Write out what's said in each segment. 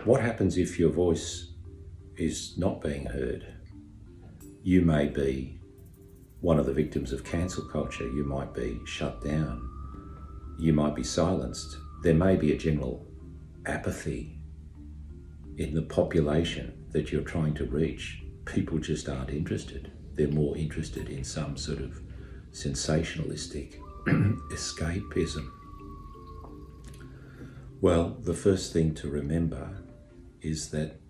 What happens if your voice is not being heard? You may be one of the victims of cancel culture. You might be shut down. You might be silenced. There may be a general apathy in the population that you're trying to reach. People just aren't interested. They're more interested in some sort of sensationalistic escapism. Well, the first thing to remember is that,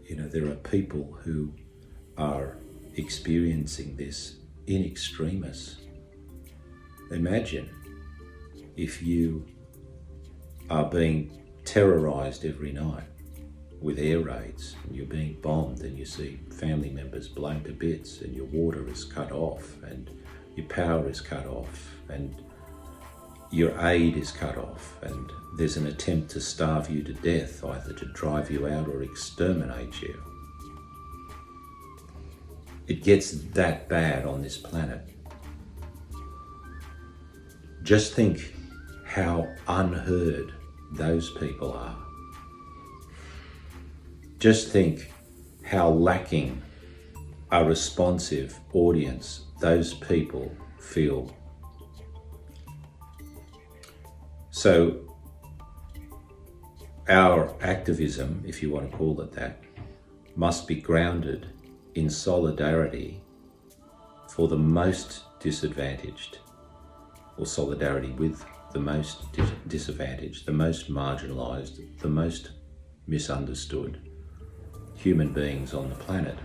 there are people who are experiencing this in extremis. Imagine if you are being terrorized every night with air raids, and you're being bombed, and you see family members blown to bits, and your water is cut off, and your power is cut off, and your aid is cut off, and there's an attempt to starve you to death, either to drive you out or exterminate you. It gets that bad on this planet. Just think how unheard those people are. Just think how lacking a responsive audience those people feel. So our activism, if you want to call it that, must be grounded in solidarity for the most disadvantaged, or solidarity with the most disadvantaged, the most marginalised, the most misunderstood human beings on the planet.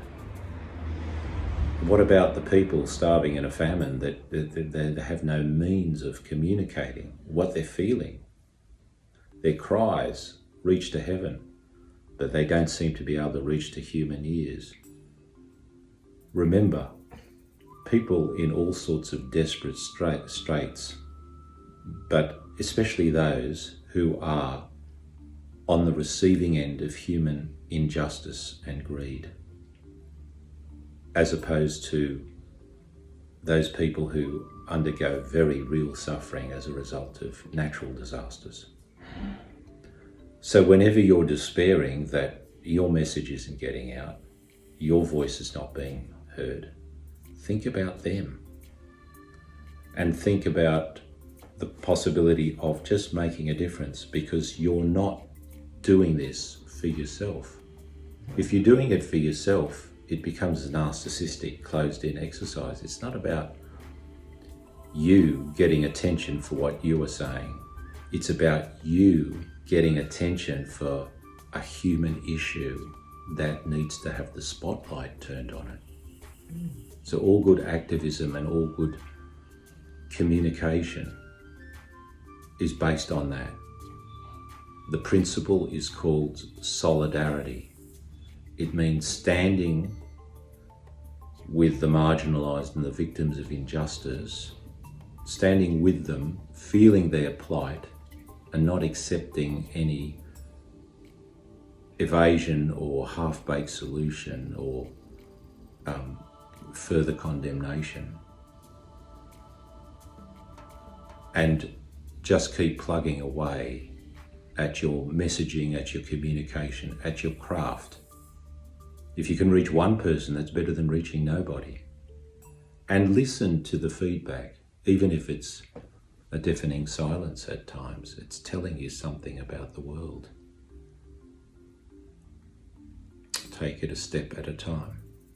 What about the people starving in a famine that they have no means of communicating what they're feeling? Their cries reach to heaven, but they don't seem to be able to reach to human ears. Remember, people in all sorts of desperate straits, but especially those who are on the receiving end of human injustice and greed, as opposed to those people who undergo very real suffering as a result of natural disasters. So whenever you're despairing that your message isn't getting out, your voice is not being heard, think about them, and think about the possibility of just making a difference, because you're not doing this for yourself. If you're doing it for yourself, it becomes a narcissistic, closed-in exercise. It's not about you getting attention for what you are saying. It's about you getting attention for a human issue that needs to have the spotlight turned on it. So all good activism and all good communication is based on that. The principle is called solidarity. It means standing with the marginalised and the victims of injustice, standing with them, feeling their plight, and not accepting any evasion or half-baked solution or further condemnation. And just keep plugging away at your messaging, at your communication, at your craft. If you can reach one person, that's better than reaching nobody. And listen to the feedback, even if it's a deafening silence at times. It's telling you something about the world. Take it a step at a time.